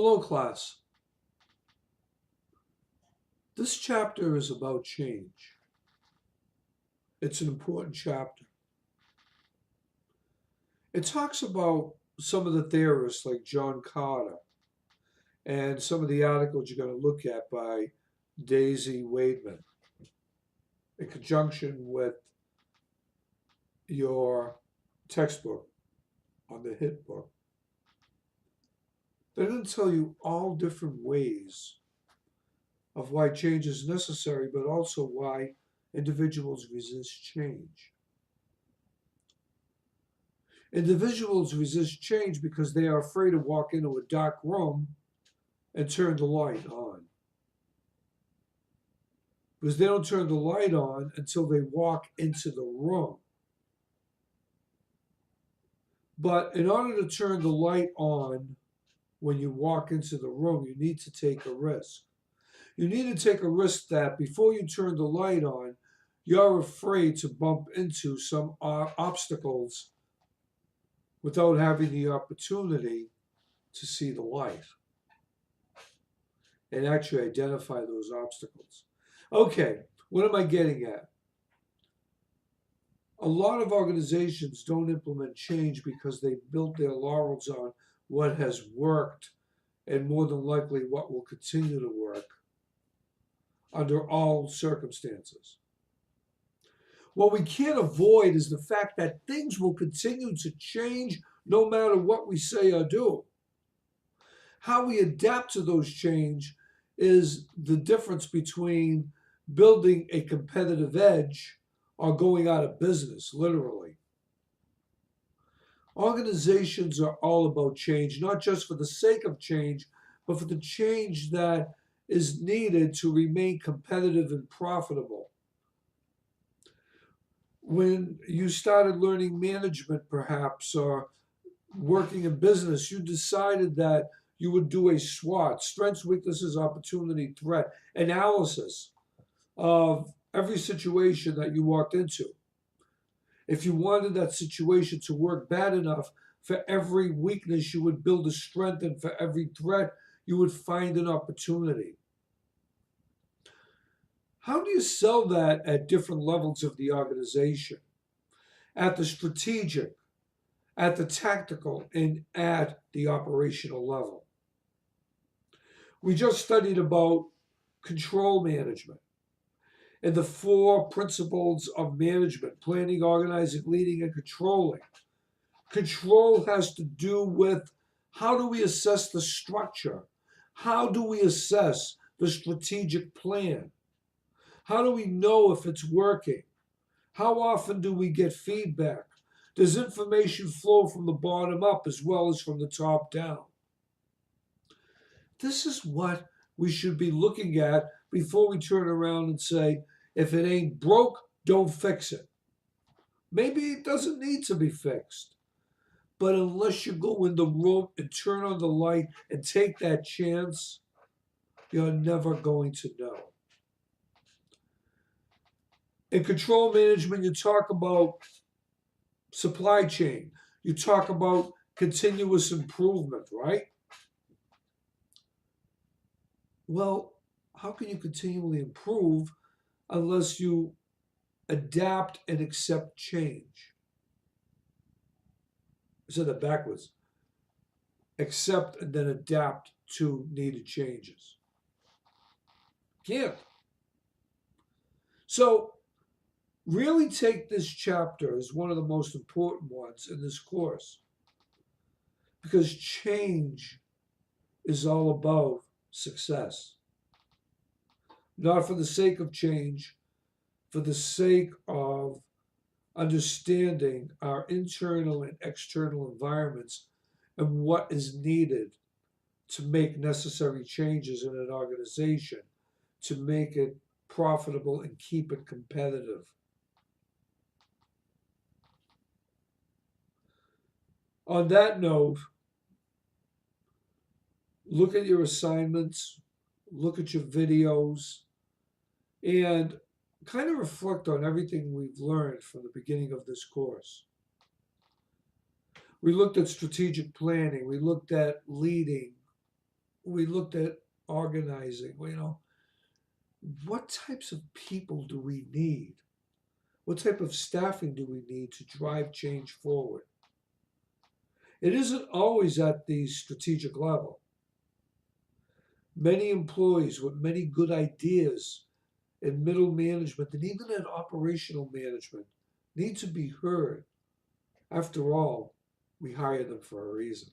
Hello, class. This chapter is about change. It's an important chapter. It talks about some of the theorists like John Carter and some of the articles you're going to look at by Daisy Wademan in conjunction with your textbook on the HIT book. They're going to tell you all different ways of why change is necessary, but also why individuals resist change. Individuals resist change because they are afraid to walk into a dark room and turn the light on. Because they don't turn the light on until they walk into the room. But in order to turn the light on when you walk into the room, you need to take a risk. You need to take a risk that before you turn the light on, you're afraid to bump into some obstacles without having the opportunity to see the light and actually identify those obstacles. Okay, what am I getting at? A lot of organizations don't implement change because they built their laurels on what has worked and more than likely what will continue to work under all circumstances. What we can't avoid is the fact that things will continue to change no matter what we say or do. How we adapt to those change is the difference between building a competitive edge or going out of business, literally. Organizations are all about change, not just for the sake of change, but for the change that is needed to remain competitive and profitable. When you started learning management, perhaps, or working in business, you decided that you would do a SWOT, strengths, weaknesses, opportunity, threat, analysis of every situation that you walked into. If you wanted that situation to work bad enough, for every weakness you would build a strength, and for every threat you would find an opportunity. How do you sell that at different levels of the organization? At the strategic, at the tactical, and at the operational level. We just studied about control management and the four principles of management: planning, organizing, leading, and controlling. Control has to do with how do we assess the structure? How do we assess the strategic plan? How do we know if it's working? How often do we get feedback? Does information flow from the bottom up as well as from the top down? This is what we should be looking at before we turn around and say, if it ain't broke, don't fix it. Maybe it doesn't need to be fixed. But unless you go in the room and turn on the light and take that chance, you're never going to know. In control management, you talk about supply chain. You talk about continuous improvement, right? Well, how can you continually improve unless you adapt and accept change? I said that backwards. Accept and then adapt to needed changes. Can't. So, really take this chapter as one of the most important ones in this course, because change is all about success. Not for the sake of change, for the sake of understanding our internal and external environments and what is needed to make necessary changes in an organization to make it profitable and keep it competitive. On that note, look at your assignments, look at your videos, and kind of reflect on everything we've learned from the beginning of this course. We looked at strategic planning, we looked at leading, we looked at organizing. Well, what types of people do we need? What type of staffing do we need to drive change forward? It isn't always at the strategic level. Many employees with many good ideas in middle management and even in operational management need to be heard. After all, we hire them for a reason.